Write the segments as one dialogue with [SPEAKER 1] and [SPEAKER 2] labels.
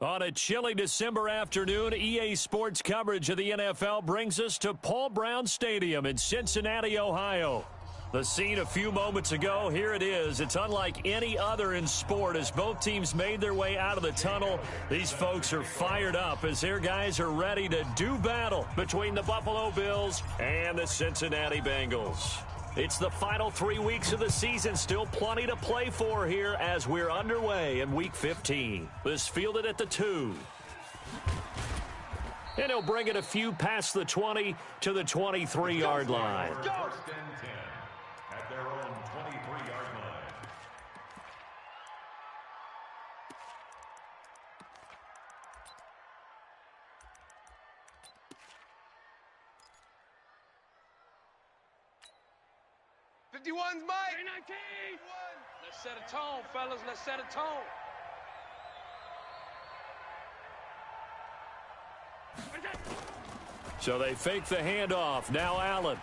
[SPEAKER 1] On a chilly December afternoon, EA Sports coverage of the NFL brings us to Paul Brown Stadium in Cincinnati, Ohio. The scene a few moments ago, here it is. It's unlike any other in sport as both teams made their way out of the tunnel. These folks are fired up as their guys are ready to do battle between the Buffalo Bills and the Cincinnati Bengals. It's the final 3 weeks of the season. Still plenty to play for here as we're underway in Week 15. This fielded at the 2. And he'll bring it a few past the 20 to the 23-yard line.
[SPEAKER 2] First and 10 at their own 23-yard line.
[SPEAKER 3] '51's Mike.
[SPEAKER 4] 19.
[SPEAKER 3] Let's set a tone, fellas. Let's set a tone.
[SPEAKER 1] So they fake the handoff. Now Allen.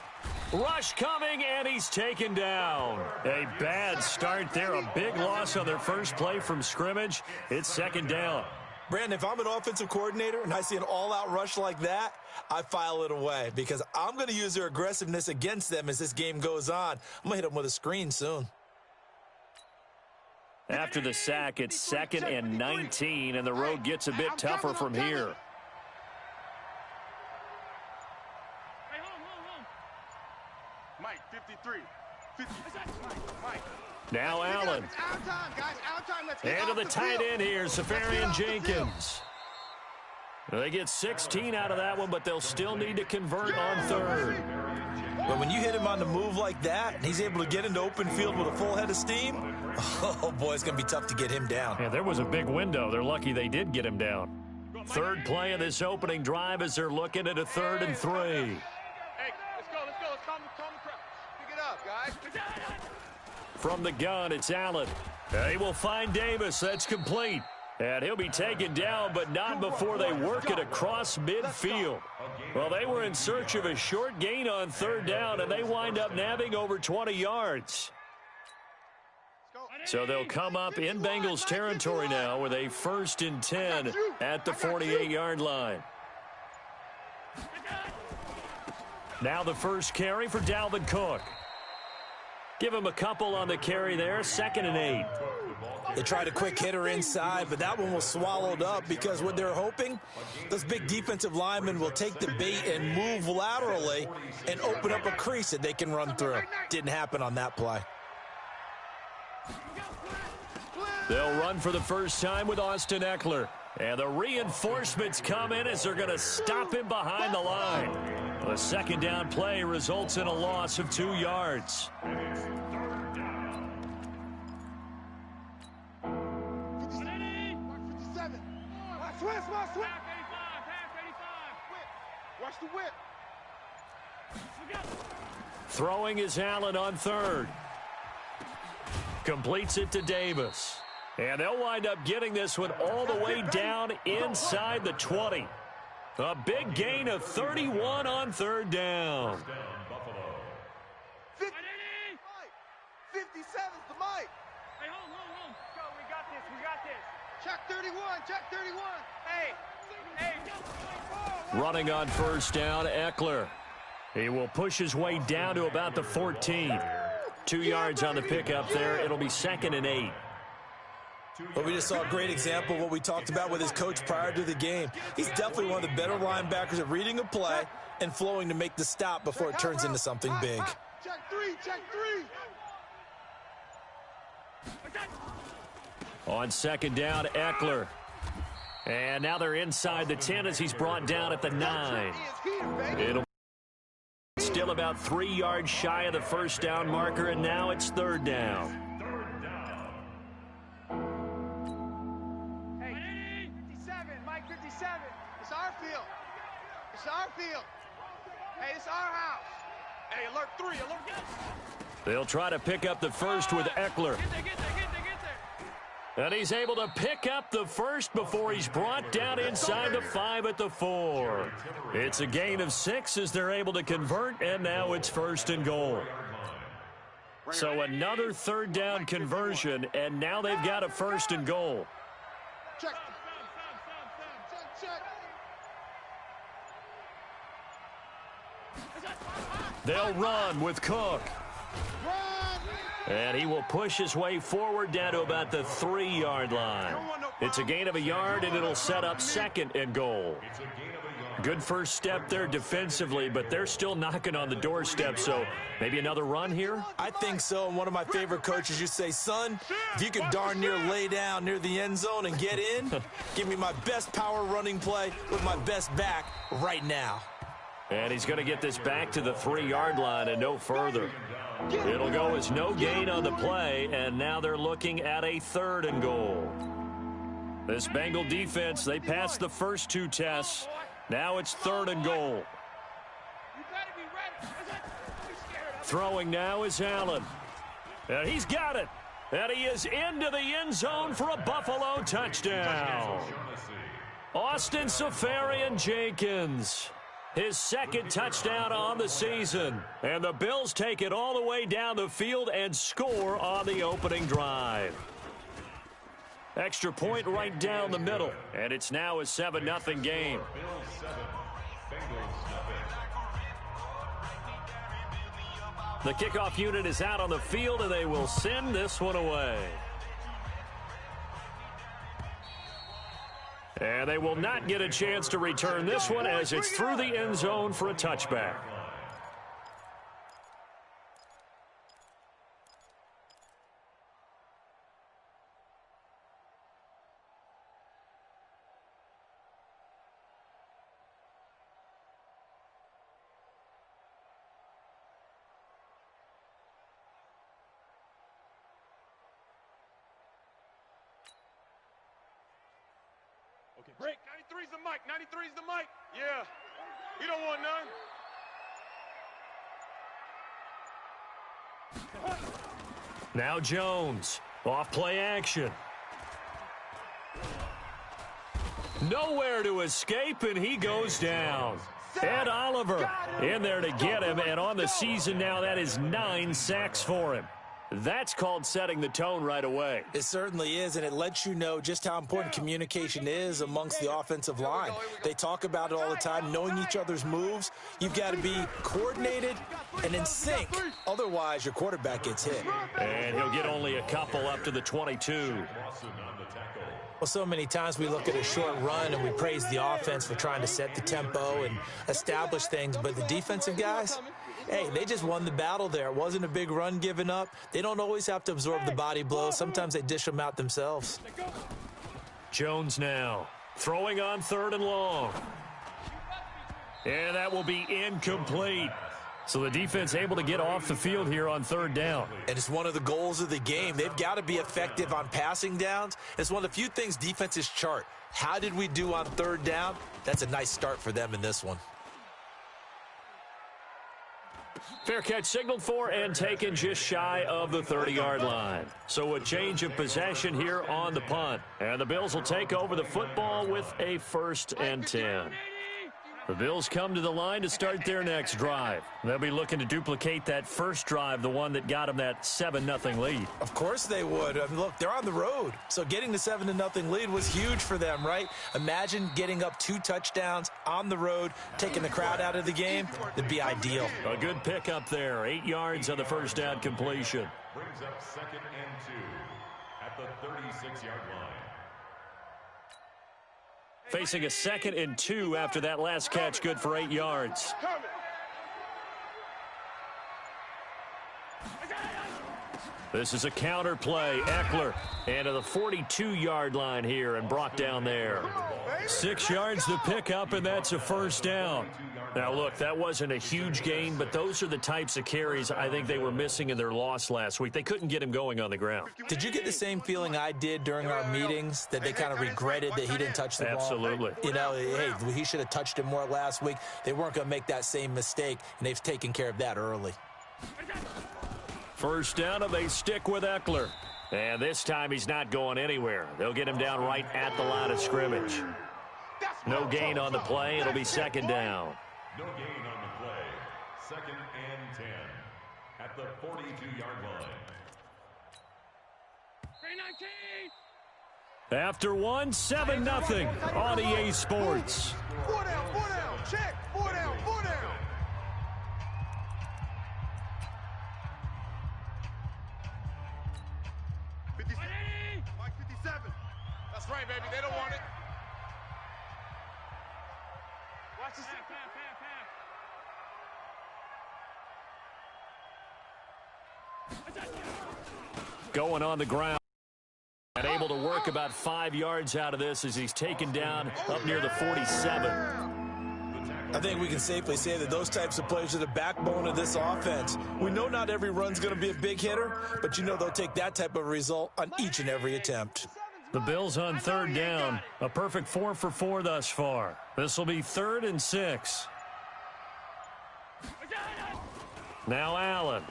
[SPEAKER 1] Rush coming, and he's taken down. A bad start there. A big loss on their first play from scrimmage. It's second down.
[SPEAKER 5] Brandon, if I'm an offensive coordinator and I see an all-out rush like that, I file it away because I'm going to use their aggressiveness against them as this game goes on. I'm going to hit them with a screen soon.
[SPEAKER 1] After the sack, it's 2nd and 19, and the road gets a bit tougher from here.
[SPEAKER 3] Mike, 53. 50. Mike.
[SPEAKER 1] Now Allen.
[SPEAKER 3] It's our time, guys. Our time. Let's get
[SPEAKER 1] And to
[SPEAKER 3] off
[SPEAKER 1] the tight
[SPEAKER 3] field.
[SPEAKER 1] end here, Safarian
[SPEAKER 3] Let's get off the field.
[SPEAKER 1] Jenkins. They get 16 out of that one, but they'll still need to convert on third.
[SPEAKER 5] But when you hit him on the move like that, and he's able to get into open field with a full head of steam, oh, boy, it's going to be tough to get him down.
[SPEAKER 1] Yeah, there was a big window. They're lucky they did get him down. Third play of this opening drive as they're looking at a 3rd and 3.
[SPEAKER 3] Hey, let's go. Let's calm the crowd. Pick it up, guys.
[SPEAKER 1] From the gun, it's Allen. He will find Davis. That's complete. And he'll be taken down, but not before they work it across midfield. Well, they were in search of a short gain on 3rd down, and they wind up nabbing over 20 yards. So they'll come up in Bengals territory now with a 1st and 10 at the 48-yard line. Now the first carry for Dalvin Cook. Give him a couple on the carry there, 2nd and 8.
[SPEAKER 5] They tried a quick hitter inside, but that one was swallowed up because what they're hoping, those big defensive linemen will take the bait and move laterally and open up a crease that they can run through. Didn't happen on that play.
[SPEAKER 1] They'll run for the first time with Austin Eckler. And the reinforcements come in as they're going to stop him behind the line. The second down play results in a loss of 2 yards.
[SPEAKER 3] 57. Watch the whip.
[SPEAKER 1] Throwing is Allen on 3rd. Completes it to Davis. And they'll wind up getting this one all the way down inside the 20. A big gain of 31 on 3rd down.
[SPEAKER 3] 57's the Mike.
[SPEAKER 4] Hey, hold.
[SPEAKER 3] Go, we got this. Check 31. Hey.
[SPEAKER 1] Running on 1st down, Eckler. He will push his way down to about the 14. 2 yards on the pickup there. It'll be 2nd and 8.
[SPEAKER 5] But we just saw a great example of what we talked about with his coach prior to the game. He's definitely one of the better linebackers at reading a play and flowing to make the stop before it turns into something big.
[SPEAKER 3] Check three.
[SPEAKER 1] On 2nd down, Eckler. And now they're inside the 10 as he's brought down at the 9. It'll still about 3 yards shy of the first down marker, and now it's 3rd down.
[SPEAKER 3] Hey, 57, Mike 57. It's our field. Hey, it's our house. Hey, alert 3, alert.
[SPEAKER 1] They'll try to pick up the first with Eckler.
[SPEAKER 4] Get there.
[SPEAKER 1] And he's able to pick up the first before he's brought down inside the 5 at the 4. It's a gain of 6 as they're able to convert, and now it's 1st and goal. So another 3rd down conversion, and now they've got a 1st and goal.
[SPEAKER 3] Check.
[SPEAKER 1] They'll run with Cook. And he will push his way forward down to about the 3-yard line. It's a gain of a yard, and it'll set up 2nd and goal. Good first step there defensively, but they're still knocking on the doorstep, so maybe another run here?
[SPEAKER 5] I think so. And one of my favorite coaches used to say, son, if you could darn near lay down near the end zone and get in, give me my best power running play with my best back right now.
[SPEAKER 1] And he's going to get this back to the 3-yard line and no further. It'll go as no gain on the play, and now they're looking at a 3rd and goal. This Bengal defense, they passed the first 2 tests. Now it's 3rd and goal. Throwing now is Allen. And he's got it. And he is into the end zone for a Buffalo touchdown. Austin Seferian-Jenkins. His 2nd touchdown on the season. And the Bills take it all the way down the field and score on the opening drive. Extra point right down the middle. And it's now a 7-0 game. The kickoff unit is out on the field, and they will send this one away. And they will not get a chance to return this one as it's through the end zone for a touchback.
[SPEAKER 3] Break. 93's the mic. 93's the mic. Yeah. You don't want none.
[SPEAKER 1] Now Jones. Off play action. Nowhere to escape, and he goes down. Ed Oliver in there to get him, and on the season now, that is 9 sacks for him. That's called setting the tone right away.
[SPEAKER 5] It certainly is, and it lets you know just how important communication is amongst the offensive line. They talk about it all the time, knowing each other's moves. You've got to be coordinated and in sync. Otherwise, your quarterback gets hit.
[SPEAKER 1] And he'll get only a couple up to the 22.
[SPEAKER 5] Well, so many times we look at a short run and we praise the offense for trying to set the tempo and establish things, but the defensive guys, hey, they just won the battle there. It wasn't a big run given up. They don't always have to absorb the body blows. Sometimes they dish them out themselves.
[SPEAKER 1] Jones now throwing on 3rd and long. And that will be incomplete. So the defense able to get off the field here on 3rd down.
[SPEAKER 5] And it's one of the goals of the game. They've got to be effective on passing downs. It's one of the few things defenses chart. How did we do on 3rd down? That's a nice start for them in this one.
[SPEAKER 1] Fair catch signaled for and taken just shy of the 30-yard line. So a change of possession here on the punt. And the Bills will take over the football with a 1st and 10. The Bills come to the line to start their next drive. They'll be looking to duplicate that first drive, the one that got them that 7-0 lead.
[SPEAKER 5] Of course they would. I mean, look, they're on the road. So getting the 7-0 lead was huge for them, right? Imagine getting up 2 touchdowns on the road, taking the crowd out of the game. It'd be ideal.
[SPEAKER 1] A good pickup there. 8 yards on the first down completion.
[SPEAKER 2] Brings up 2nd and 2 at the 36-yard line.
[SPEAKER 1] Facing a 2nd and 2 after that last catch, good for 8 yards. This is a counter play. Eckler and to the 42-yard line here and brought down there. 6 yards to pick up, and that's a 1st down. Now, look, that wasn't a huge gain, but those are the types of carries I think they were missing in their loss last week. They couldn't get him going on the ground.
[SPEAKER 5] Did you get the same feeling I did during our meetings, that they kind of regretted that he didn't touch the ball?
[SPEAKER 1] Absolutely.
[SPEAKER 5] You know, hey, he should have touched it more last week. They weren't going to make that same mistake, and they've taken care of that early.
[SPEAKER 1] 1st down, and they stick with Eckler. And this time he's not going anywhere. They'll get him down right at the line of scrimmage. No gain on the play. It'll be 2nd down.
[SPEAKER 2] No gain on the play. 2nd and 10 at the 42-yard line.
[SPEAKER 1] After one, 7-0 on EA Sports.
[SPEAKER 3] 4 down, check, 4 down. 57, Mike 57. That's right, baby, they don't want it. Watch this.
[SPEAKER 1] Going on the ground. And able to work about 5 yards out of this as he's taken down up near the 47.
[SPEAKER 5] I think we can safely say that those types of plays are the backbone of this offense. We know not every run's going to be a big hitter, but you know they'll take that type of result on each and every attempt.
[SPEAKER 1] The Bills on 3rd down. A perfect 4 for 4 thus far. This will be 3rd and 6. Now Allen.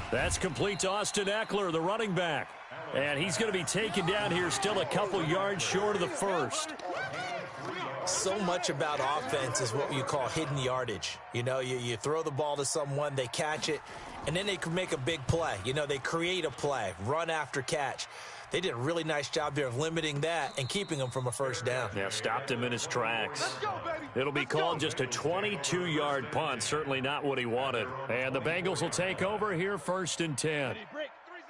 [SPEAKER 1] That's complete to Austin Eckler, the running back. And he's going to be taken down here still a couple yards short of the first.
[SPEAKER 5] So much about offense is what you call hidden yardage. You know, you throw the ball to someone, they catch it, and then they can make a big play. You know, they create a play, run after catch. They did a really nice job there of limiting that and keeping him from a first down.
[SPEAKER 1] Yeah, stopped him in his tracks. It'll be called just a 22-yard punt, certainly not what he wanted. And the Bengals will take over here 1st and 10.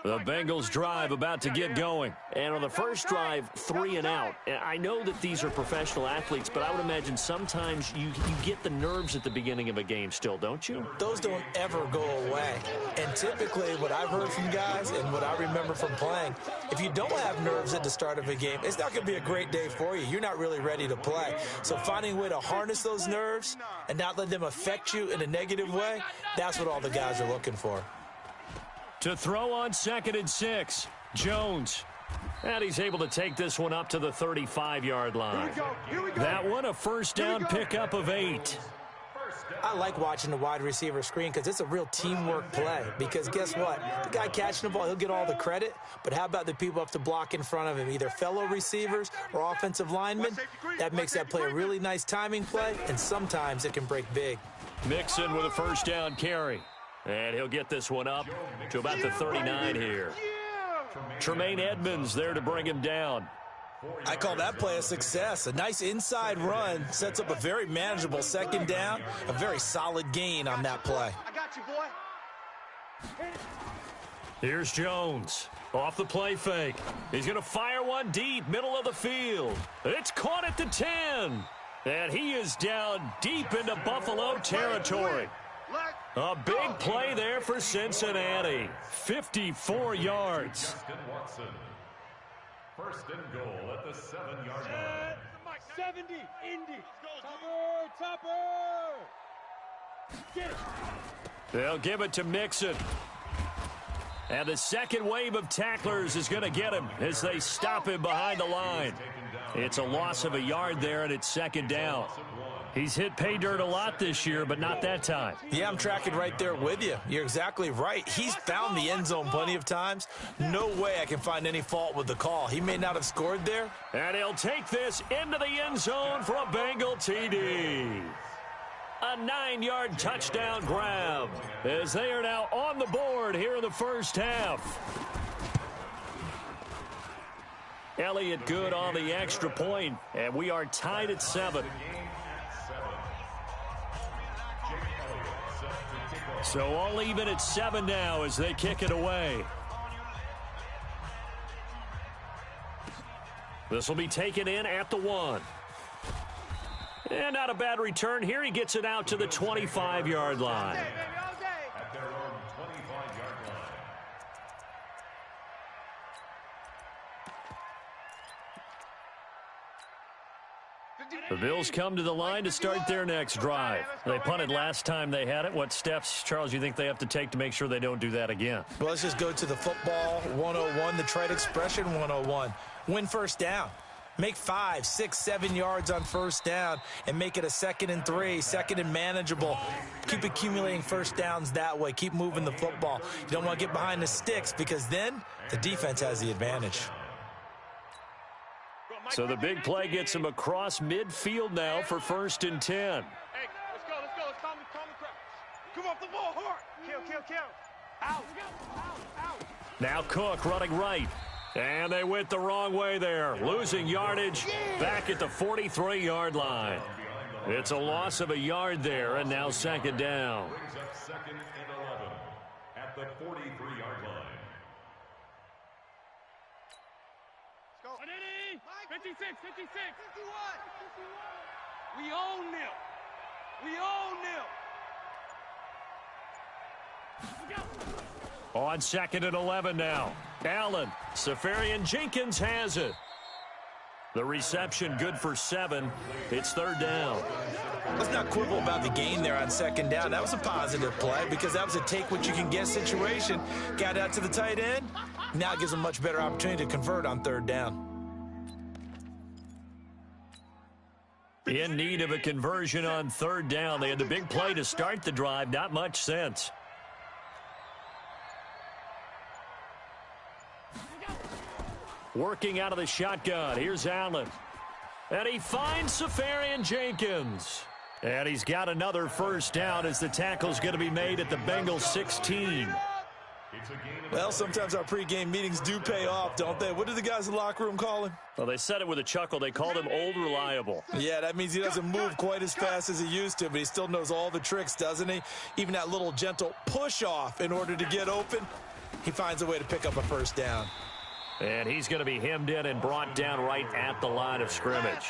[SPEAKER 1] The Bengals drive about to get going.
[SPEAKER 4] And on the first drive, 3 and out. I know that these are professional athletes, but I would imagine sometimes you get the nerves at the beginning of a game still, don't you?
[SPEAKER 5] Those don't ever go away. And typically what I've heard from guys and what I remember from playing, if you don't have nerves at the start of a game, it's not going to be a great day for you. You're not really ready to play. So finding a way to harness those nerves and not let them affect you in a negative way, that's what all the guys are looking for.
[SPEAKER 1] To throw on 2nd and 6, Jones. And he's able to take this one up to the 35-yard line.
[SPEAKER 3] Here we go.
[SPEAKER 1] That one a first down pickup of 8.
[SPEAKER 5] I like watching the wide receiver screen because it's a real teamwork play. Because guess what? The guy catching the ball, he'll get all the credit. But how about the people up to block in front of him, either fellow receivers or offensive linemen? That makes that play a really nice timing play, and sometimes it can break big.
[SPEAKER 1] Mixon with a first down carry. And he'll get this one up to about the 39 here. Tremaine Edmonds there to bring him down.
[SPEAKER 5] I call that play a success. A nice inside run sets up a very manageable 2nd down, a very solid gain on that play.
[SPEAKER 3] I got you, boy.
[SPEAKER 1] Here's Jones off the play fake. He's going to fire one deep, middle of the field. It's caught at the 10. And he is down deep into Buffalo territory. A big play there for Cincinnati. 54 yards.
[SPEAKER 2] 1st and goal at the 7-yard line.
[SPEAKER 3] 70, Indy. Topper. Get it.
[SPEAKER 1] They'll give it to Mixon. And the second wave of tacklers is going to get him as they stop him behind the line. It's a loss of a yard there, and it's 2nd down. He's hit pay dirt a lot this year, but not that time.
[SPEAKER 5] Yeah, I'm tracking right there with you. You're exactly right. He's found the end zone plenty of times. No way I can find any fault with the call. He may not have scored there.
[SPEAKER 1] And he'll take this into the end zone for a Bengal TD. A 9-yard touchdown grab as they are now on the board here in the first half. Elliott good on the extra point, and we are tied at 7. So all even at 7 now as they kick it away. This will be taken in at the 1. And not a bad return here. He gets it out to the 25-yard line.
[SPEAKER 2] At their own 25-yard line.
[SPEAKER 1] The Bills come to the line to start their next drive. They punted last time they had it. What steps, Charles, you think they have to take to make sure they don't do that again?
[SPEAKER 5] Well, let's just go to the football 101, the trite expression 101. Win first down. Make 5, 6, 7 yards on first down and make it a 2nd and 3, 2nd and manageable. Keep accumulating first downs that way. Keep moving the football. You don't want to get behind the sticks because then the defense has the advantage.
[SPEAKER 1] So the big play gets him across midfield now for 1st and 10.
[SPEAKER 3] Hey, let's go. Let's calm the crowd. Come off the ball hard. Kill. Out.
[SPEAKER 1] Now Cook running right. And they went the wrong way there, losing yardage back at the 43-yard line. It's a loss of a yard there, and now second down.
[SPEAKER 2] Brings up second and 11 at the 43-yard line.
[SPEAKER 3] Let's go.
[SPEAKER 6] 56, 56.
[SPEAKER 3] 51.
[SPEAKER 6] We own them. We own them.
[SPEAKER 1] On second and 11 now. Allen, Safarian Jenkins has it. The reception good for 7. It's third down.
[SPEAKER 5] Let's not quibble about the gain there on second down. That was a positive play because that was a take-what-you-can-get situation. Got out to the tight end. Now it gives them a much better opportunity to convert on third down.
[SPEAKER 1] In need of a conversion on third down. They had the big play to start the drive. Not much sense. Working out of the shotgun. Here's Allen. And he finds Safarian Jenkins. And he's got another first down as the tackle's going to be made at the Bengals 16.
[SPEAKER 5] Well, sometimes our pregame meetings do pay off, don't they? What do the guys in the locker room call him?
[SPEAKER 1] Well, they said it with a chuckle. They called him Old Reliable.
[SPEAKER 5] Yeah, that means he doesn't move quite as fast as he used to, but he still knows all the tricks, doesn't he? Even that little gentle push-off in order to get open, he finds a way to pick up a first down.
[SPEAKER 1] And he's going to be hemmed in and brought down right at the line of scrimmage.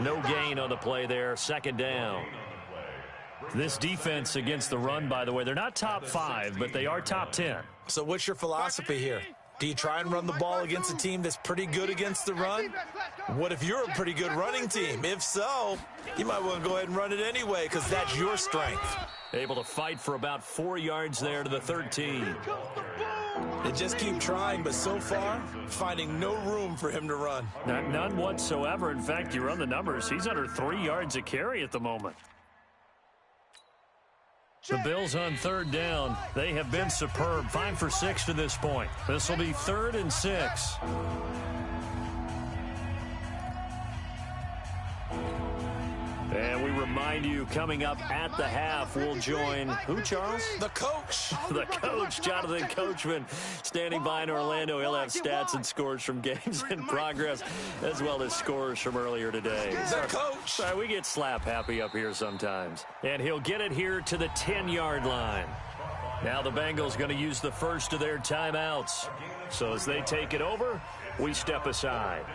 [SPEAKER 1] No gain on the play there. Second down. This defense against the run, by the way, they're not top 5, but they are top 10.
[SPEAKER 5] So what's your philosophy here? Do you try and run the ball against a team that's pretty good against the run? What if you're a pretty good running team? If so, you might want to go ahead and run it anyway because that's your strength.
[SPEAKER 1] Able to fight for about 4 yards there to the 13.
[SPEAKER 5] They just keep trying, but so far, finding no room for him to run.
[SPEAKER 1] None whatsoever. In fact, you run the numbers. He's under 3 yards a carry at the moment. The Bills on third down. They have been superb. 5 for 6 to this point. This will be 3rd and 6. And we remind you, coming up at the half, we'll join, who, Charles?
[SPEAKER 5] The coach.
[SPEAKER 1] The coach, Jonathan Coachman, standing by in Orlando. He'll have stats and scores from games in progress, as well as scores from earlier today.
[SPEAKER 5] The coach.
[SPEAKER 1] Sorry, we get slap happy up here sometimes. And he'll get it here to the 10-yard line. Now the Bengals going to use the first of their timeouts. So as they take it over, we step aside.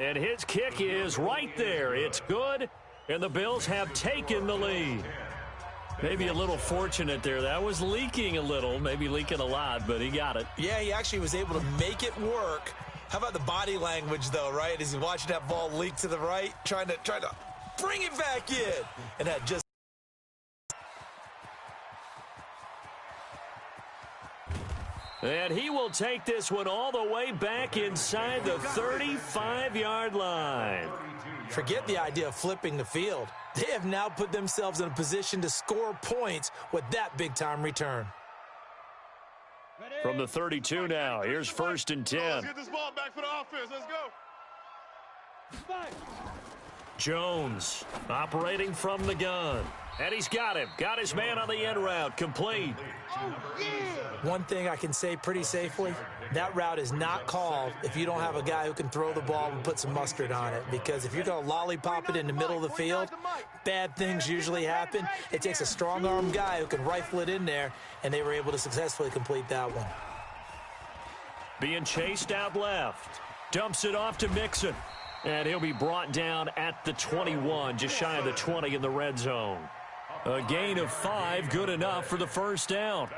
[SPEAKER 1] And his kick is right there. It's good, and the Bills have taken the lead. Maybe a little fortunate there. That was leaking a little, maybe leaking a lot, but he got it.
[SPEAKER 5] Yeah, he actually was able to make it work. How about the body language, though, right? As he's watching that ball leak to the right, trying to bring it back in. And that just...
[SPEAKER 1] And he will take this one all the way back inside the 35-yard line.
[SPEAKER 5] Forget the idea of flipping the field. They have now put themselves in a position to score points with that big-time return.
[SPEAKER 1] From the 32 now, here's 1st and 10.
[SPEAKER 3] Let's get this ball back for the offense. Let's go.
[SPEAKER 1] Jones operating from the gun. And he's got him. Got his man on the end route. Complete.
[SPEAKER 5] One thing I can say pretty safely, that route is not called if you don't have a guy who can throw the ball and put some mustard on it. Because if you're going to lollipop it in the middle of the field, bad things usually happen. It takes a strong-arm guy who can rifle it in there, and they were able to successfully complete that one.
[SPEAKER 1] Being chased out left. Dumps it off to Mixon. And he'll be brought down at the 21, just shy of the 20 in the red zone. A gain of 5, good enough for the first down.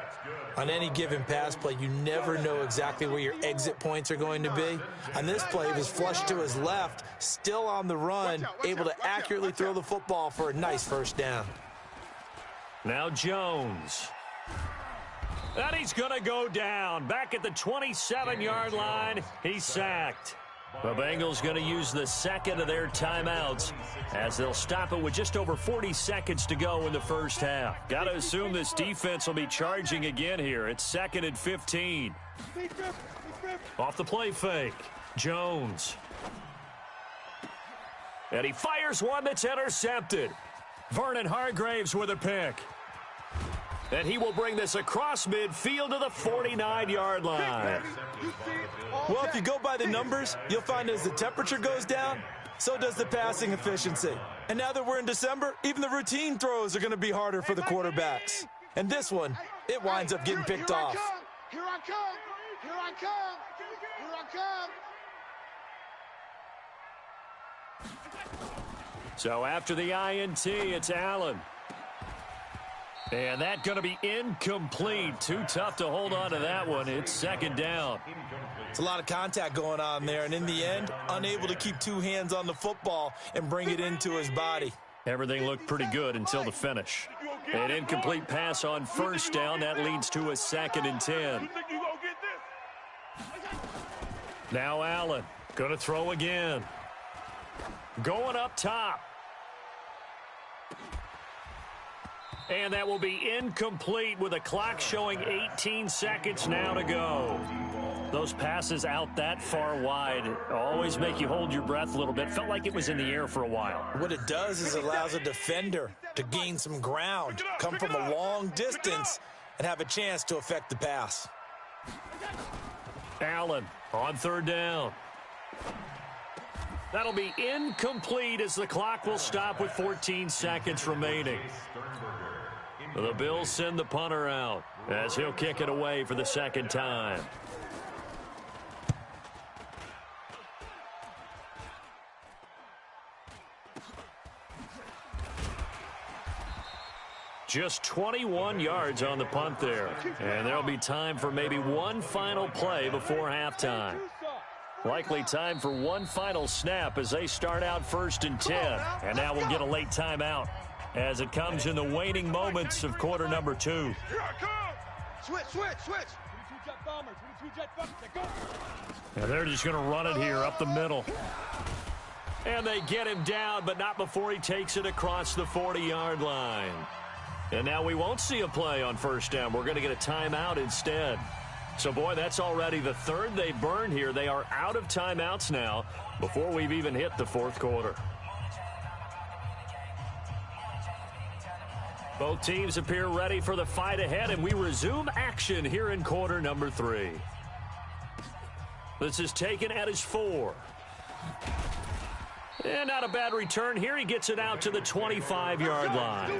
[SPEAKER 5] On any given pass play, you never know exactly where your exit points are going to be. On this play, he was flushed to his left, still on the run, able to accurately throw the football for a nice first down.
[SPEAKER 1] Now Jones. And he's going to go down. Back at the 27-yard line, he's sacked. The Bengals going to use the second of their timeouts as they'll stop it with just over 40 seconds to go in the first half. Got to assume this defense will be charging again here. It's 2nd and 15. Off the play fake. Jones. And he fires one that's intercepted. Vernon Hargreaves with a pick. And he will bring this across midfield to the 49-yard line.
[SPEAKER 5] Well, if you go by the numbers, you'll find as the temperature goes down, so does the passing efficiency. And now that we're in December, even the routine throws are going to be harder for the quarterbacks. And this one, it winds up getting picked off.
[SPEAKER 3] Here I come. Here I come. Here I come.
[SPEAKER 1] So after the INT, it's Allen. And that's going to be incomplete. Too tough to hold on to that one. It's second down.
[SPEAKER 5] It's a lot of contact going on there, and in the end, unable to keep two hands on the football and bring it into his body.
[SPEAKER 1] Everything looked pretty good until the finish. An incomplete pass on first down. That leads to a 2nd and 10. Now Allen going to throw again. Going up top. And that will be incomplete with a clock showing 18 seconds now to go. Those passes out that far wide always make you hold your breath a little bit. Felt like it was in the air for a while.
[SPEAKER 5] What it does is it allows a defender to gain some ground, come from a long distance, and have a chance to affect the pass.
[SPEAKER 1] Allen on third down. That'll be incomplete as the clock will stop with 14 seconds remaining. The Bills send the punter out as he'll kick it away for the second time. Just 21 yards on the punt there. And there'll be time for maybe one final play before halftime. Likely time for one final snap as they start out 1st and 10. And now we'll get a late timeout as it comes in the waning moments of quarter number 2.
[SPEAKER 3] Here I come. Switch.
[SPEAKER 1] And they're just going to run it here up the middle. And they get him down, but not before he takes it across the 40-yard line. And now we won't see a play on first down. We're going to get a timeout instead. So, boy, that's already the third they burned here. They are out of timeouts now before we've even hit the fourth quarter. Both teams appear ready for the fight ahead, and we resume action here in quarter number 3. This is taken at his 4. And not a bad return here. He gets it out to the 25-yard line.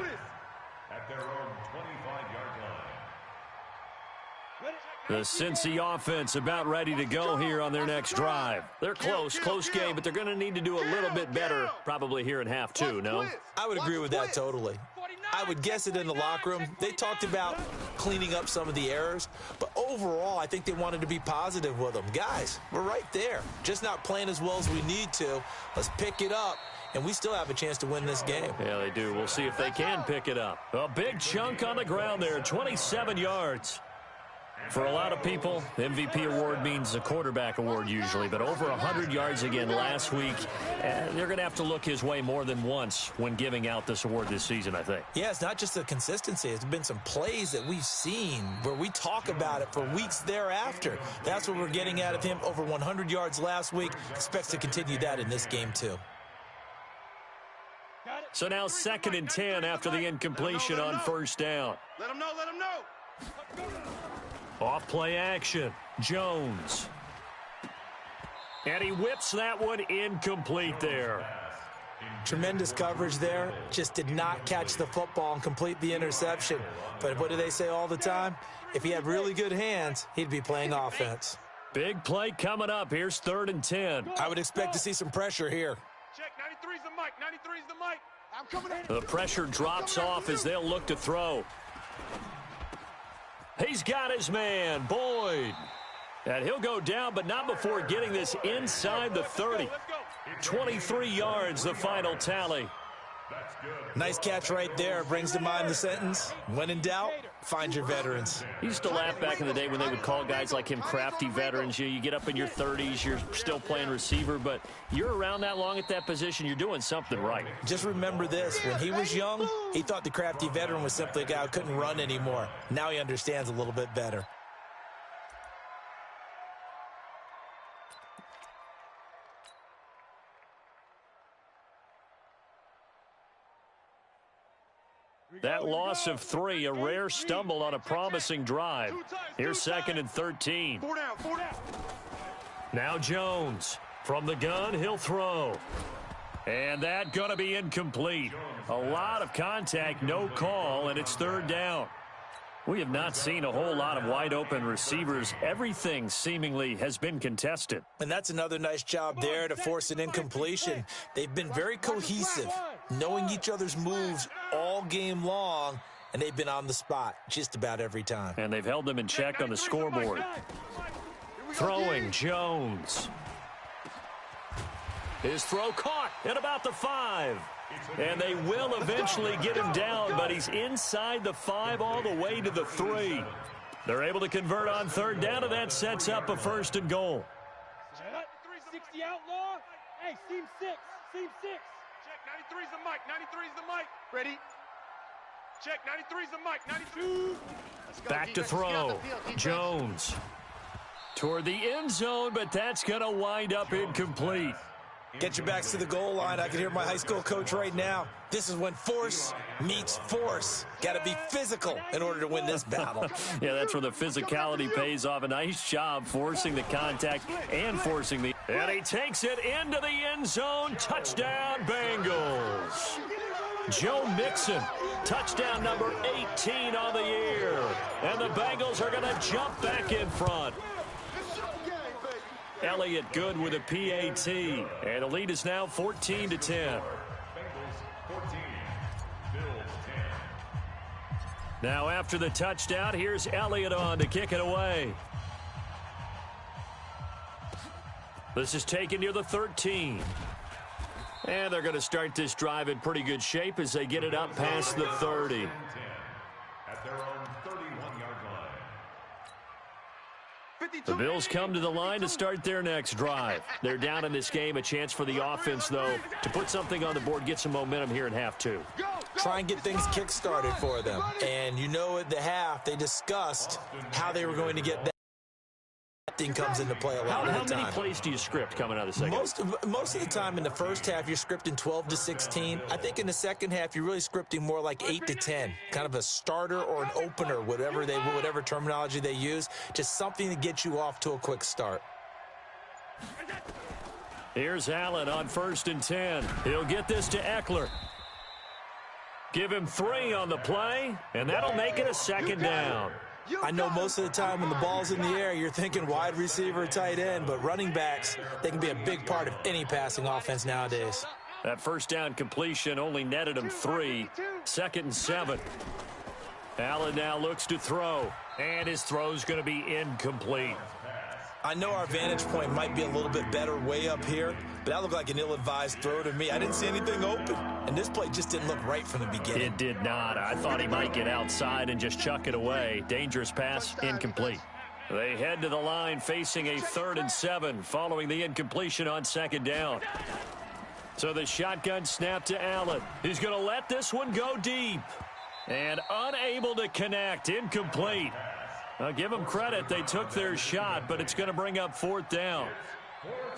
[SPEAKER 2] At their own 25-yard line.
[SPEAKER 1] The Cincy offense about ready to go here on their next drive. They're close game, but they're going to need to do a little bit better probably here in half 2, no?
[SPEAKER 5] I would agree with that totally. I would guess it in the locker room. They talked about cleaning up some of the errors, but overall, I think they wanted to be positive with them. Guys, we're right there. Just not playing as well as we need to. Let's pick it up, and we still have a chance to win this game.
[SPEAKER 1] Yeah, they do. We'll see if they can pick it up. A big chunk on the ground there, 27 yards. For a lot of people, MVP award means a quarterback award usually, but over 100 yards again last week. They're going to have to look his way more than once when giving out this award this season, I think.
[SPEAKER 5] Yeah, it's not just the consistency. It's been some plays that we've seen where we talk about it for weeks thereafter. That's what we're getting out of him. Over 100 yards last week. Expects to continue that in this game, too.
[SPEAKER 1] So now 2nd and 10 after the incompletion on first down.
[SPEAKER 3] Let him know.
[SPEAKER 1] Off play action. Jones. And he whips that one incomplete there.
[SPEAKER 5] Tremendous coverage there. Just did not catch the football and complete the interception. But what do they say all the time? If he had really good hands, he'd be playing offense.
[SPEAKER 1] Big play coming up. Here's 3rd and 10.
[SPEAKER 5] I would expect to see some pressure here.
[SPEAKER 3] Check, 93's the mic. 93's the mic. I'm coming in.
[SPEAKER 1] The pressure drops off as they'll look to throw. He's got his man, Boyd. And he'll go down, but not before getting this inside the 30. 23 yards, the final tally.
[SPEAKER 5] Nice catch right there. Brings to mind the sentence, when in doubt, find your veterans.
[SPEAKER 1] He used to laugh back in the day when they would call guys like him crafty veterans. You get up in your 30s, you're still playing receiver, but you're around that long at that position, you're doing something right.
[SPEAKER 5] Just remember this, when he was young, he thought the crafty veteran was simply a guy who couldn't run anymore. Now he understands a little bit better.
[SPEAKER 1] That loss of 3, a rare stumble on a promising drive. Here's 2nd and 13.
[SPEAKER 3] 4 down, 4 down.
[SPEAKER 1] Now Jones. From the gun, he'll throw. And that going to be incomplete. A lot of contact, no call, and it's 3rd down. We have not seen a whole lot of wide-open receivers. Everything seemingly has been contested.
[SPEAKER 5] And that's another nice job there to force an incompletion. They've been very cohesive, knowing each other's moves all game long, and they've been on the spot just about every time.
[SPEAKER 1] And they've held them in check on the scoreboard. Throwing, Jones. His throw caught at about the 5. And they will eventually get him down, but he's inside the 5 all the way to the 3. They're able to convert on 3rd down, and that sets up a 1st and goal.
[SPEAKER 6] 60 outlaw. Hey, seam 6. Seam 6.
[SPEAKER 3] Check, 93's the mic. 93's the mic. Ready? Check, 93's the mic. 92.
[SPEAKER 1] Back to throw. Jones. Toward the end zone, but that's going to wind up incomplete.
[SPEAKER 5] Get your backs to the goal line. I can hear my high school coach right now. This is when force meets force. Got to be physical in order to win this battle.
[SPEAKER 1] Yeah, that's where the physicality pays off. A nice job forcing the contact and forcing the... And he takes it into the end zone. Touchdown, Bengals. Joe Mixon, touchdown number 18 on the year. And the Bengals are going to jump back in front. Elliott good with a PAT, and the lead is now 14-10.
[SPEAKER 2] Bengals 14, Bills 10.
[SPEAKER 1] Now after the touchdown, here's Elliott on to kick it away. This is taken near the 13. And they're going to start this drive in pretty good shape as they get it up past the 30.
[SPEAKER 2] At their own 31-yard line.
[SPEAKER 1] The Bills come to the line to start their next drive. They're down in this game. A chance for the offense, though, to put something on the board, get some momentum here in half 2.
[SPEAKER 5] Try and get things kick-started for them. And you know at the half, they discussed how they were going to get that thing comes into play a lot of the time.
[SPEAKER 1] How many plays do you script coming out of the second?
[SPEAKER 5] Most of the time in the first half, you're scripting 12 to 16. I think in the second half, you're really scripting more like 8 to 10. Kind of a starter or an opener, whatever terminology they use. Just something to get you off to a quick start.
[SPEAKER 1] Here's Allen on 1st and 10. He'll get this to Eckler. Give him 3 on the play, and that'll make it a 2nd down.
[SPEAKER 5] I know most of the time when the ball's in the air, you're thinking wide receiver, tight end, but running backs, they can be a big part of any passing offense nowadays.
[SPEAKER 1] That 1st down completion only netted him 3. 2nd and 7. Allen now looks to throw, and his throw's going to be incomplete.
[SPEAKER 5] I know our vantage point might be a little bit better way up here, but that looked like an ill-advised throw to me. I didn't see anything open, and this play just didn't look right from the beginning.
[SPEAKER 1] It did not. I thought he might get outside and just chuck it away. Dangerous pass, incomplete. They head to the line facing a 3rd and 7 following the incompletion on 2nd down. So the shotgun snap to Allen. He's going to let this one go deep. And unable to connect, incomplete. I'll give them credit. They took their shot, but it's going to bring up 4th down.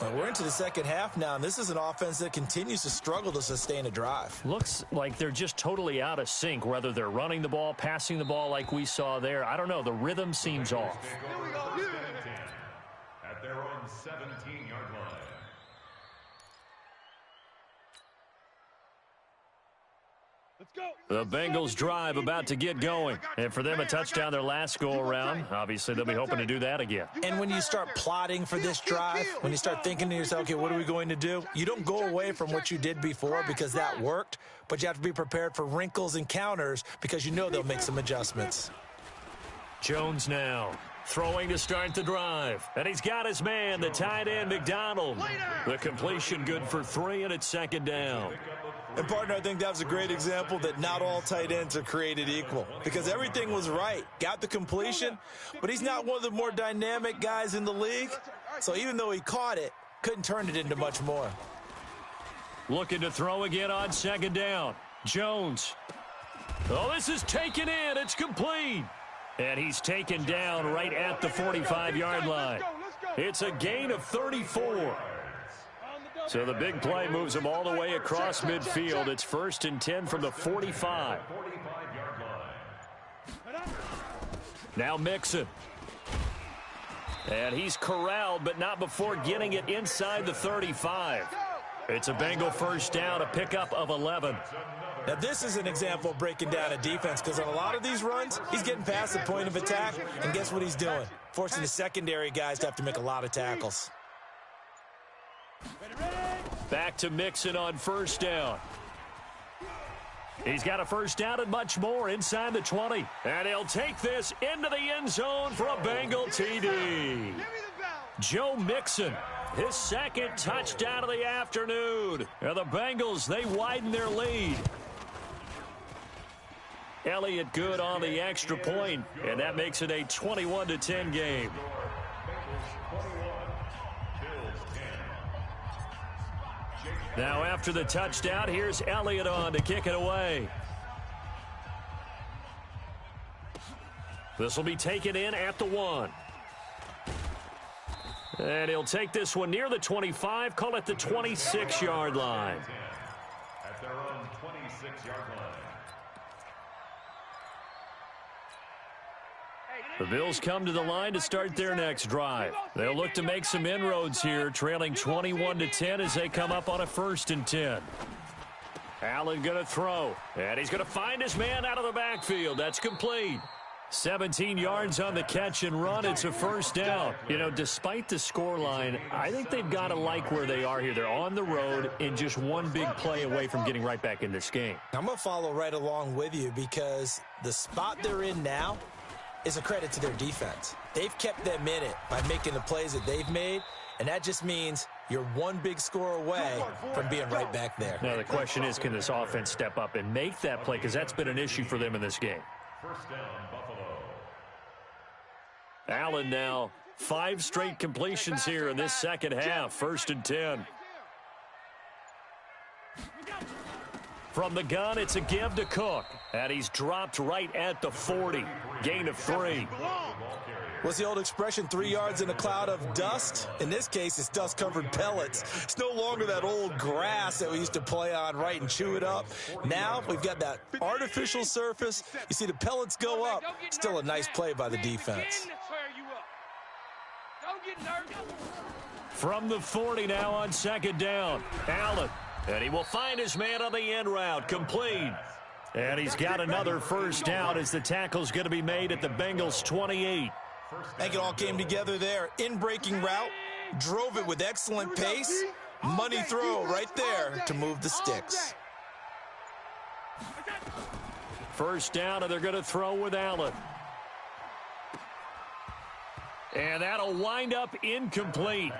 [SPEAKER 5] Well, we're into the second half now, and this is an offense that continues to struggle to sustain a drive.
[SPEAKER 1] Looks like they're just totally out of sync, whether they're running the ball, passing the ball like we saw there. I don't know. The rhythm seems off.
[SPEAKER 2] At their own 17-yard line.
[SPEAKER 1] The Bengals drive about to get going. And for them, a touchdown their last go-around. Obviously, they'll be hoping to do that again.
[SPEAKER 5] And when you start plotting for this drive, when you start thinking to yourself, okay, what are we going to do? You don't go away from what you did before because that worked, but you have to be prepared for wrinkles and counters because you know they'll make some adjustments.
[SPEAKER 1] Jones now throwing to start the drive. And he's got his man, the tight end, McDonald. The completion good for 3, and it's 2nd down.
[SPEAKER 5] And, partner, I think that was a great example that not all tight ends are created equal because everything was right. Got the completion, but he's not one of the more dynamic guys in the league. So even though he caught it, couldn't turn it into much more.
[SPEAKER 1] Looking to throw again on 2nd down. Jones. Oh, this is taken in. It's complete. And he's taken down right at the 45-yard line. It's a gain of 34. So the big play moves him all the way across midfield. It's 1st and 10 from the 45. Now Mixon. And he's corralled, but not before getting it inside the 35. It's a Bengal first down, a pickup of 11.
[SPEAKER 5] Now, this is an example of breaking down a defense because on a lot of these runs, he's getting past the point of attack, and guess what he's doing? Forcing the secondary guys to have to make a lot of tackles.
[SPEAKER 1] Back to Mixon on first down. He's got a first down and much more inside the 20. And he'll take this into the end zone for a Bengal TD. Joe Mixon, his second touchdown of the afternoon. And the Bengals, they widen their lead. Elliott good on the extra point, and that makes it a 21-10 game. Now after the touchdown, here's Elliott on to kick it away. This will be taken in at the 1. And he'll take this one near the 25, call it the 26-yard line.
[SPEAKER 2] At their own 26-yard line.
[SPEAKER 1] The Bills come to the line to start their next drive. They'll look to make some inroads here, trailing 21-10 as they come up on a 1st and 10. Allen going to throw, and he's going to find his man out of the backfield. That's complete. 17 yards on the catch and run. It's a first down. You know, despite the scoreline, I think they've got to like where they are here. They're on the road and just one big play away from getting right back in this game.
[SPEAKER 5] I'm going to follow right along with you because the spot they're in now is a credit to their defense. They've kept them in it by making the plays that they've made, and that just means you're one big score away from being right back there.
[SPEAKER 1] Now the question is, can this offense step up and make that play? Because that's been an issue for them in this game.
[SPEAKER 2] First down, Buffalo.
[SPEAKER 1] Allen now 5 straight completions here in this second half. 1st and 10. From the gun, it's a give to Cook. And he's dropped right at the 40. Gain of 3.
[SPEAKER 5] What's the old expression, 3 yards in a cloud of dust? In this case, it's dust-covered pellets. It's no longer that old grass that we used to play on, right, and chew it up. Now we've got that artificial surface. You see the pellets go up. Still a nice play by the defense.
[SPEAKER 1] From the 40 now on 2nd down. Allen. And he will find his man on the end route. Complete. And he's got another first down as the tackle's going to be made at the Bengals 28.
[SPEAKER 5] I think it all came together there. In-breaking route. Drove it with excellent pace. Money throw right there to move the sticks.
[SPEAKER 1] First down, and they're going to throw with Allen. And that'll wind up incomplete.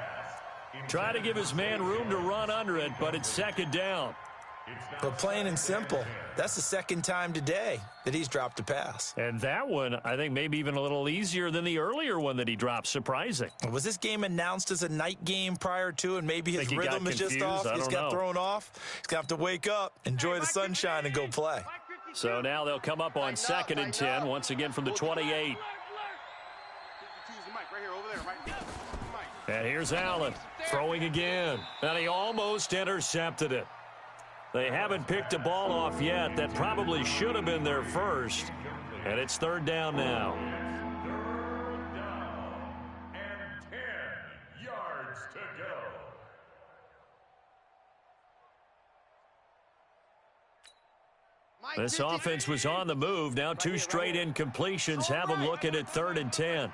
[SPEAKER 1] Try to give his man room to run under it, but it's 2nd down.
[SPEAKER 5] But plain and simple, that's the 2nd time today that he's dropped a pass.
[SPEAKER 1] And that one, I think, maybe even a little easier than the earlier one that he dropped. Surprising.
[SPEAKER 5] Was this game announced as a night game prior to, and maybe his rhythm is just off? He's got thrown off. He's going to have to wake up, enjoy the sunshine, and go play.
[SPEAKER 1] So now they'll come up on 2nd and 10, once again from the 28. And here's Allen throwing again. And he almost intercepted it. They haven't picked a ball off yet. That probably should have been their first. And it's 3rd down now.
[SPEAKER 2] 3rd down and 10 yards to go.
[SPEAKER 1] This offense was on the move. Now 2 straight incompletions have them looking at 3rd and 10.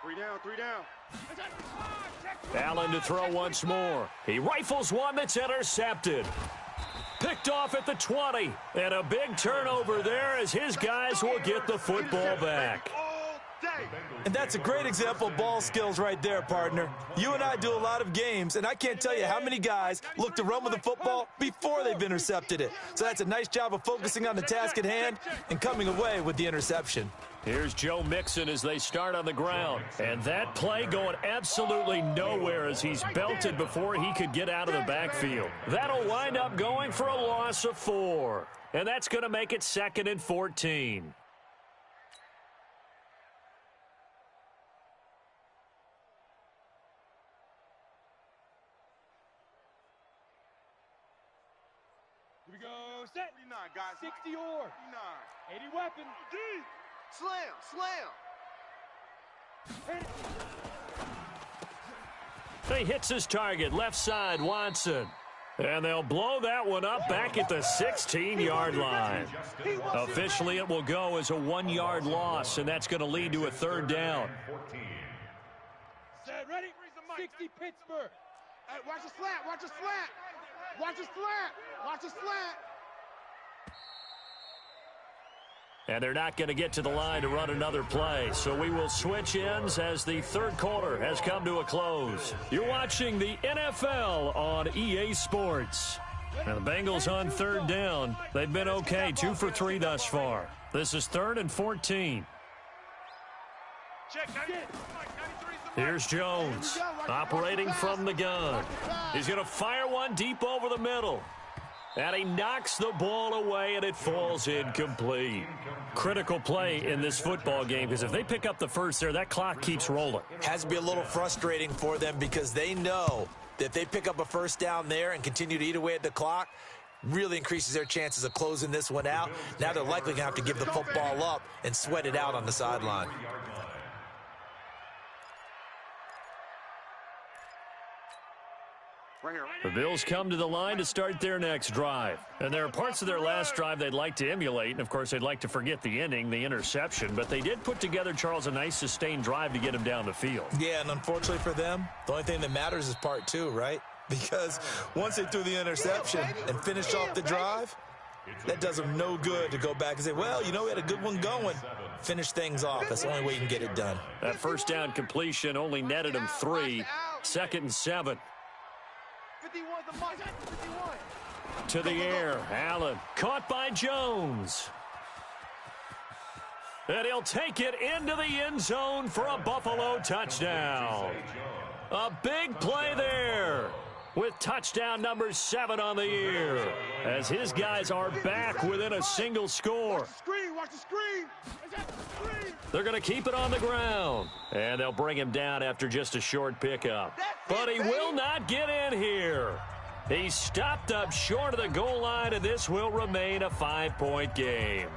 [SPEAKER 3] 3 down, 3 down.
[SPEAKER 1] Allen to throw once more. He rifles one that's intercepted. Picked off at the 20. And a big turnover there as his guys will get the football back.
[SPEAKER 5] And that's a great example of ball skills right there, partner. You and I do a lot of games, and I can't tell you how many guys look to run with the football before they've intercepted it. So that's a nice job of focusing on the task at hand and coming away with the interception.
[SPEAKER 1] Here's Joe Mixon as they start on the ground. And that play going absolutely nowhere as he's belted before he could get out of the backfield. That'll wind up going for a loss of 4. And that's going to make it 2nd and 14.
[SPEAKER 6] Here we go, set.
[SPEAKER 3] 49, guys.
[SPEAKER 6] 60 or 80 weapon.
[SPEAKER 1] He hits his target, left side, Watson. And they'll blow that one up back at the 16-yard line. Officially, it will go as a 1-yard loss, and that's going to lead to a third down.
[SPEAKER 6] Set, ready? 60 Pittsburgh.
[SPEAKER 3] Hey, watch the slant, watch the slant. Watch the slant, watch the slant.
[SPEAKER 1] And they're not going to get to the line to run another play. So we will switch ends as the third quarter has come to a close. You're watching the NFL on EA Sports. Now the Bengals on third down. They've been okay, 2 for 3 thus far. This is 3rd and 14. Here's Jones, operating from the gun. He's going to fire one deep over the middle. And he knocks the ball away, and it falls incomplete. Critical play in this football game, because if they pick up the first there, that clock keeps rolling.
[SPEAKER 5] Has to be a little frustrating for them because they know that if they pick up a first down there and continue to eat away at the clock, really increases their chances of closing this one out. Now they're likely going to have to give the football up and sweat it out on the sideline.
[SPEAKER 3] Right here.
[SPEAKER 1] The Bills come to the line to start their next drive. And there are parts of their last drive they'd like to emulate. And, of course, they'd like to forget the ending, the interception. But they did put together, Charles, a nice sustained drive to get him down the field.
[SPEAKER 5] Yeah, and unfortunately for them, the only thing that matters is part 2, right? Because once they threw the interception and finished off the drive, that does them no good to go back and say, well, you know, we had a good one going. Finish things off. That's the only way you can get it done.
[SPEAKER 1] That first down completion only netted him 3. 2nd and 7.
[SPEAKER 3] 51 the mark. 51.
[SPEAKER 1] To the air. Allen caught by Jones. And he'll take it into the end zone for a Buffalo touchdown. A big play there with touchdown number 7 on the year as his guys are back within a single score.
[SPEAKER 3] Watch the screen, watch the screen.
[SPEAKER 1] They're going to keep it on the ground. And they'll bring him down after just a short pickup. But he will not get in here. He's stopped up short of the goal line, and this will remain a 5-point game.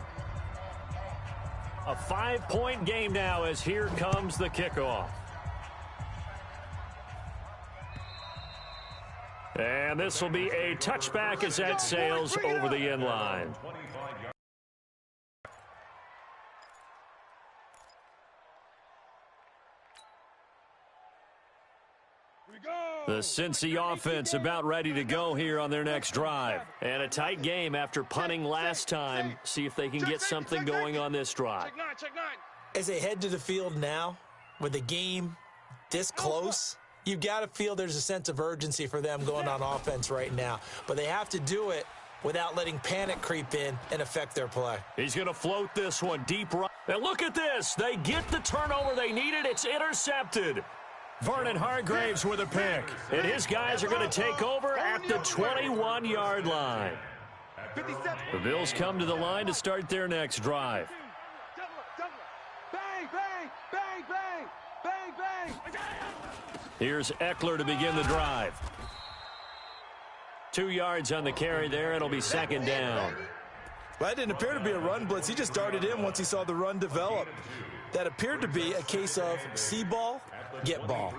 [SPEAKER 1] A 5-point game now as here comes the kickoff. And this will be a touchback as that sails over the end line. The Cincy offense about ready to go here on their next drive. And a tight game after punting last time. See if they can get something going on this drive.
[SPEAKER 3] Check 9.
[SPEAKER 5] As they head to the field now, with the game this close, you've got to feel there's a sense of urgency for them going on offense right now. But they have to do it without letting panic creep in and affect their play.
[SPEAKER 1] He's going to float this one deep right. And look at this. They get the turnover they needed. It's intercepted. Vernon Hargraves with a pick. And his guys are going to take over at the 21-yard line. The Bills come to the line to start their next drive.
[SPEAKER 3] Bang, bang, bang, bang, bang, bang.
[SPEAKER 1] Here's Eckler to begin the drive. 2 yards on the carry there. It'll be 2nd down.
[SPEAKER 5] Well, that didn't appear to be a run blitz. He just darted in once he saw the run develop. That appeared to be a case of see ball, get ball.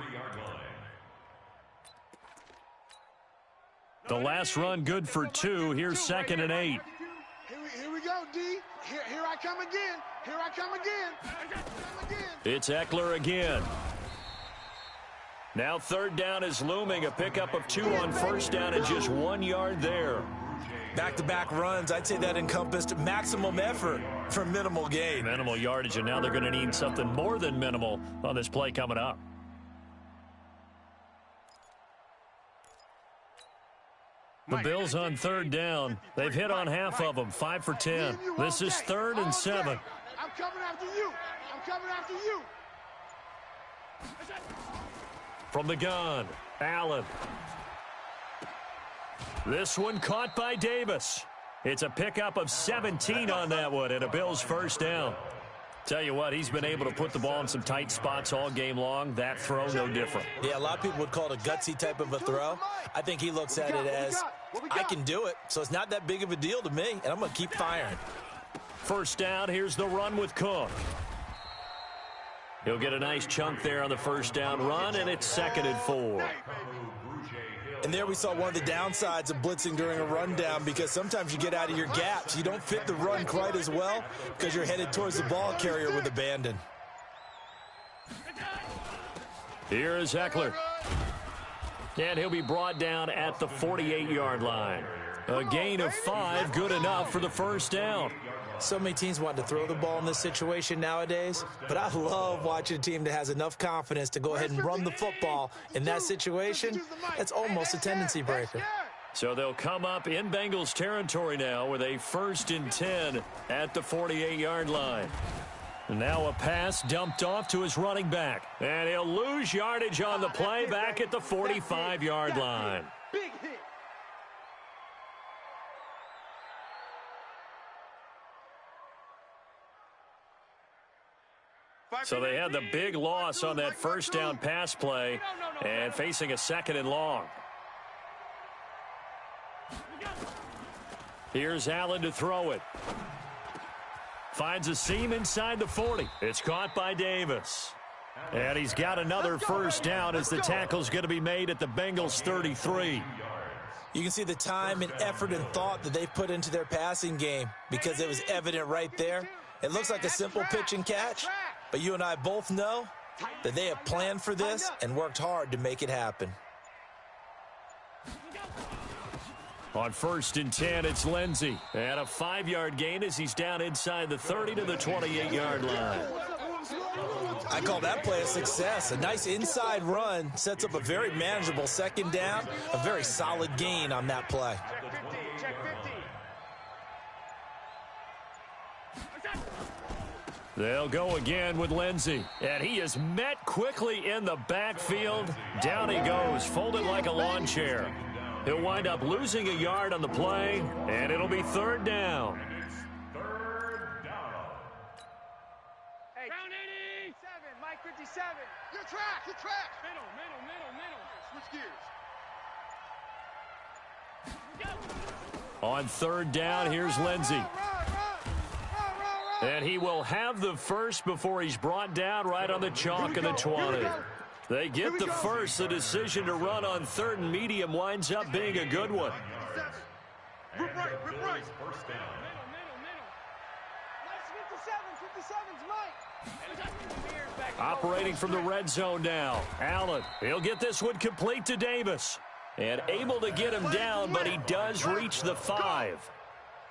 [SPEAKER 1] The last run good for 2. Here's 2nd and 8.
[SPEAKER 3] Here we go, D. Here I come again. Here I come again.
[SPEAKER 1] It's Eckler again. Now 3rd down is looming. A pickup of 2 on 1st down and just 1 yard there.
[SPEAKER 5] Back-to-back runs, I'd say that encompassed maximum effort for minimal gain.
[SPEAKER 1] Minimal yardage, and now they're going to need something more than minimal on this play coming up. The Bills on 3rd down. They've hit on half of them, 5 for 10. This is 3rd and 7.
[SPEAKER 3] I'm coming after you. I'm coming after you.
[SPEAKER 1] From the gun, Allen. This one caught by Davis. It's a pickup of 17 on that one and a Bills 1st down. Tell you what, he's been able to put the ball in some tight spots all game long. That throw, no different.
[SPEAKER 5] Yeah, a lot of people would call it a gutsy type of a throw. I think he looks at it as, I can do it, so it's not that big of a deal to me, and I'm going to keep firing.
[SPEAKER 1] First down, here's the run with Cook. He'll get a nice chunk there on the first down run, and it's 2nd and 4.
[SPEAKER 5] And there we saw one of the downsides of blitzing during a rundown, because sometimes you get out of your gaps. You don't fit the run quite as well because you're headed towards the ball carrier with abandon.
[SPEAKER 1] Here is Eckler. And he'll be brought down at the 48-yard line. A gain of 5, good enough for the first down.
[SPEAKER 5] So many teams want to throw the ball in this situation nowadays, but I love watching a team that has enough confidence to go ahead and run the football in that situation. That's almost a tendency breaker.
[SPEAKER 1] So they'll come up in Bengals territory now with a 1st and 10 at the 48-yard line. Now a pass dumped off to his running back, and he'll lose yardage on the play back at the 45-yard line.
[SPEAKER 3] Big hit.
[SPEAKER 1] So they had the big loss on that first down pass play, and facing a 2nd and long. Here's Allen to throw it. Finds a seam inside the 40. It's caught by Davis. And he's got another first down as the tackle's going to be made at the Bengals 33.
[SPEAKER 5] You can see the time and effort and thought that they've put into their passing game, because it was evident right there. It looks like a simple pitch and catch, but you and I both know that they have planned for this and worked hard to make it happen.
[SPEAKER 1] On 1st and 10, it's Lindsey. And a 5-yard gain as he's down inside the 30 to the 28-yard line.
[SPEAKER 5] I call that play a success. A nice inside run sets up a very manageable 2nd down, a very solid gain on that play.
[SPEAKER 3] Check 50.
[SPEAKER 1] They'll go again with Lindsey. And he is met quickly in the backfield. Down he goes, folded like a lawn chair. He'll wind up losing a yard on the play, and it'll be 3rd down.
[SPEAKER 3] Hey, round 87, Mike 57. Your track, your track. Middle. Switch gears.
[SPEAKER 1] On 3rd down, here's Lindsey.
[SPEAKER 3] Run.
[SPEAKER 1] And he will have the first before he's brought down right on the chalk of the 20. They get the first. The decision to run on 3rd and medium winds up being a good one.
[SPEAKER 3] Rip right. First down. Middle. 57's Mike.
[SPEAKER 1] Operating from the red zone now. Allen, he'll get this one complete to Davis. And able to get him down, but he does reach the 5.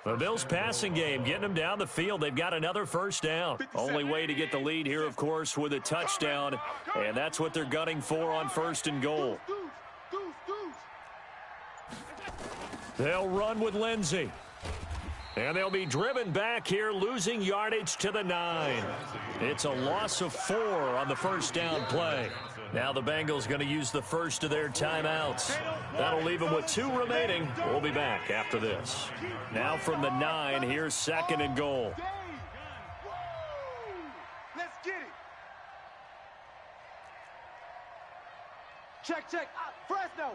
[SPEAKER 1] The Bills passing game getting them down the field. They've got another first down. Only way to get the lead here, of course, with a touchdown. And that's what they're gunning for on 1st and goal. They'll run with Lindsey. And they'll be driven back here, losing yardage to the 9. It's a loss of 4 on the first down play. Now the Bengals going to use the first of their timeouts. That'll leave them with 2 remaining. We'll be back after this. Now from the 9, here's 2nd and goal.
[SPEAKER 3] Let's get it. Check. Fresno.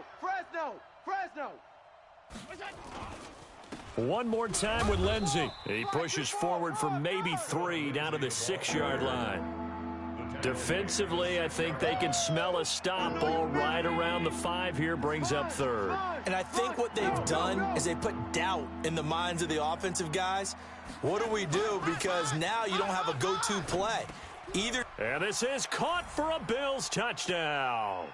[SPEAKER 1] One more time with Lindsey. He pushes forward for maybe 3 down to the 6-yard line. Defensively, I think they can smell a stop ball right around the 5 here, brings up 3rd.
[SPEAKER 5] And I think what they've done is they put doubt in the minds of the offensive guys. What do we do? Because now you don't have a go-to play.
[SPEAKER 1] And this is caught for a Bills touchdown.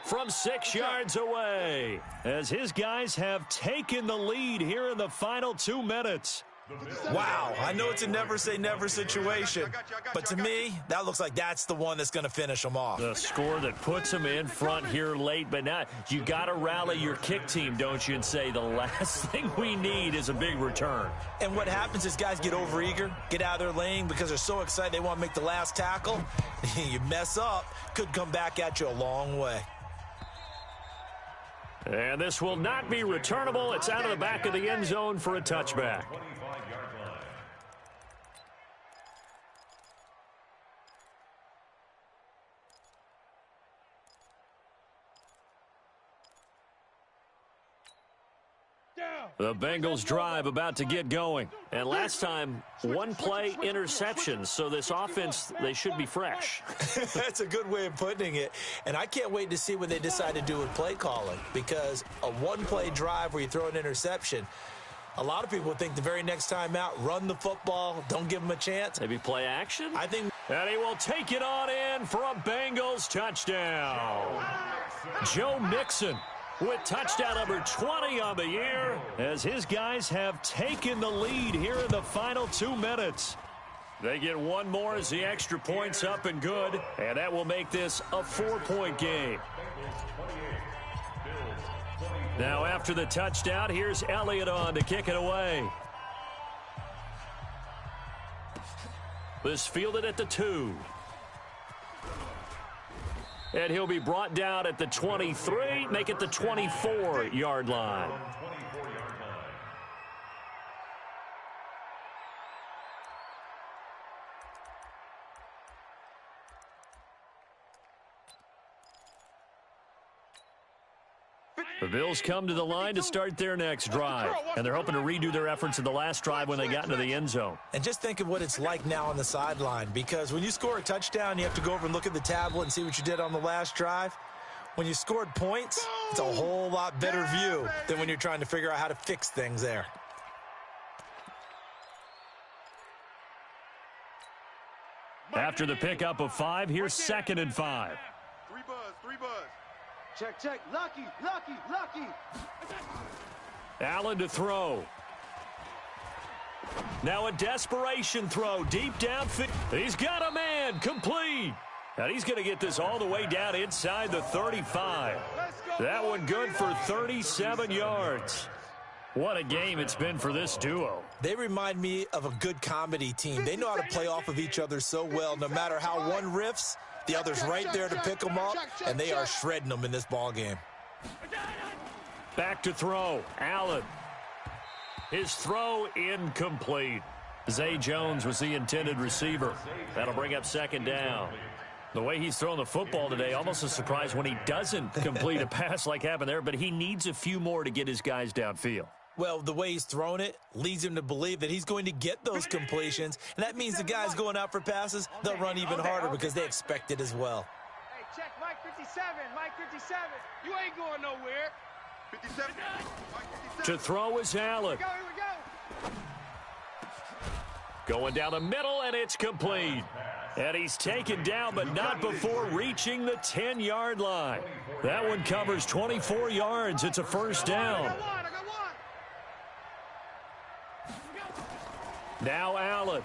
[SPEAKER 1] From 6 yards away, as his guys have taken the lead here in the final 2 minutes.
[SPEAKER 5] Wow, I know it's a never-say-never situation, but to me, that looks like that's the one that's going to finish them off.
[SPEAKER 1] The score that puts them in front here late, but now you got to rally your kick team, don't you, and say the last thing we need is a big return.
[SPEAKER 5] And what happens is guys get overeager, get out of their lane because they're so excited they want to make the last tackle. You mess up, could come back at you a long way.
[SPEAKER 1] And this will not be returnable. It's out of the back of the end zone for a touchback. The Bengals drive about to get going.
[SPEAKER 4] And last time, one play interception. So this offense, they should be fresh.
[SPEAKER 5] That's a good way of putting it. And I can't wait to see what they decide to do with play calling, because a one-play drive where you throw an interception, a lot of people think the very next time out, run the football, don't give them a chance.
[SPEAKER 4] Maybe play action?
[SPEAKER 5] I think.
[SPEAKER 1] And he will take it on in for a Bengals touchdown. Joe Mixon with touchdown number 20 on the year, as his guys have taken the lead here in the final 2 minutes. They get one more as the extra point's up and good, and that will make this a 4-point game. Now after the touchdown, here's Elliott on to kick it away. This fielded at the 2. And he'll be brought down at the 23, make it the 24-yard line. The Bills come to the line to start their next drive, and they're hoping to redo their efforts in the last drive when they got into the end zone.
[SPEAKER 5] And just think of what it's like now on the sideline, because when you score a touchdown, you have to go over and look at the tablet and see what you did on the last drive. When you scored points, it's a whole lot better view than when you're trying to figure out how to fix things there.
[SPEAKER 1] After the pickup of 5, here's 2nd and 5.
[SPEAKER 3] 3 buzz. Check. Lucky.
[SPEAKER 1] Allen to throw. Now a desperation throw deep downfield. He's got a man, complete. And he's going to get this all the way down inside the 35. That one good for 37 yards. What a game it's been for this duo.
[SPEAKER 5] They remind me of a good comedy team. They know how to play off of each other so well. No matter how one riffs, the other's right there to pick them up, and they are shredding them in this ball game.
[SPEAKER 1] Back to throw. Allen. His throw incomplete. Zay Jones was the intended receiver. That'll bring up 2nd down. The way he's thrown the football today, almost a surprise when he doesn't complete a pass like happened there, but he needs a few more to get his guys downfield.
[SPEAKER 5] Well, the way he's thrown it leads him to believe that he's going to get those completions, and that means the guys going out for passes, they'll run even harder because they expect it as well.
[SPEAKER 3] Hey, check Mike 57. You ain't going nowhere. 57.
[SPEAKER 1] To throw is Allen.
[SPEAKER 3] Here we go.
[SPEAKER 1] Going down the middle, and it's complete. And he's taken down, but not before reaching the 10-yard line. That one covers 24 yards. It's a 1st down.
[SPEAKER 3] I got one.
[SPEAKER 1] Now Allen.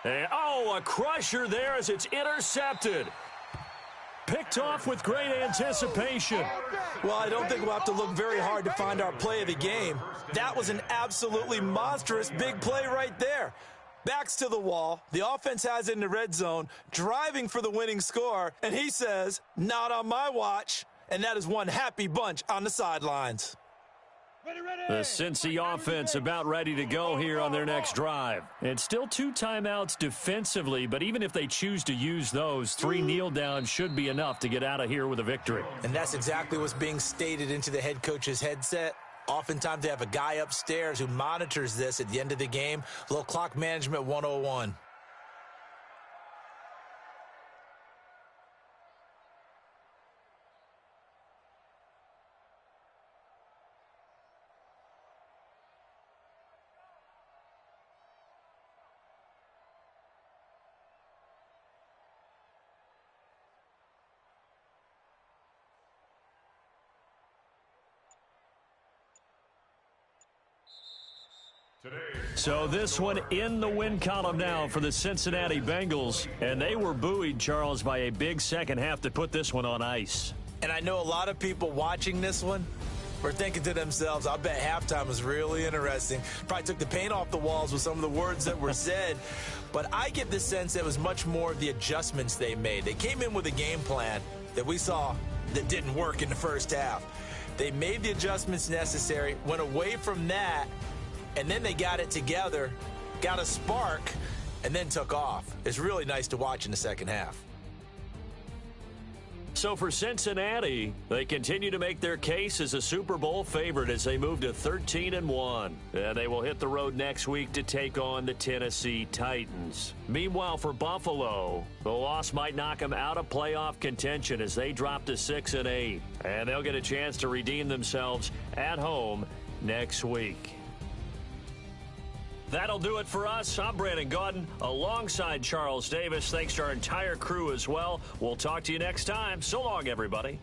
[SPEAKER 1] And, a crusher there as it's intercepted. Picked off with great anticipation.
[SPEAKER 5] Well, I don't think we'll have to look very hard to find our play of the game. That was an absolutely monstrous big play right there. Backs to the wall. The offense has it in the red zone, driving for the winning score, and he says, not on my watch. And that is one happy bunch on the sidelines.
[SPEAKER 1] The Cincy offense about ready to go here on their next drive. It's still 2 timeouts defensively, but even if they choose to use those, 3 kneel downs should be enough to get out of here with a victory.
[SPEAKER 5] And that's exactly what's being stated into the head coach's headset. Oftentimes they have a guy upstairs who monitors this at the end of the game. A little clock management 101.
[SPEAKER 1] So this one in the win column now for the Cincinnati Bengals. And they were buoyed, Charles, by a big second half to put this one on ice.
[SPEAKER 5] And I know a lot of people watching this one were thinking to themselves, I bet halftime was really interesting. Probably took the paint off the walls with some of the words that were said. But I get the sense that it was much more of the adjustments they made. They came in with a game plan that we saw that didn't work in the first half. They made the adjustments necessary, went away from that, and then they got it together, got a spark, and then took off. It's really nice to watch in the second half.
[SPEAKER 1] So for Cincinnati, they continue to make their case as a Super Bowl favorite as they move to 13-1. They will hit the road next week to take on the Tennessee Titans. Meanwhile, for Buffalo, the loss might knock them out of playoff contention as they drop to 6-8. And they'll get a chance to redeem themselves at home next week. That'll do it for us. I'm Brandon Gaudin alongside Charles Davis. Thanks to our entire crew as well. We'll talk to you next time. So long, everybody.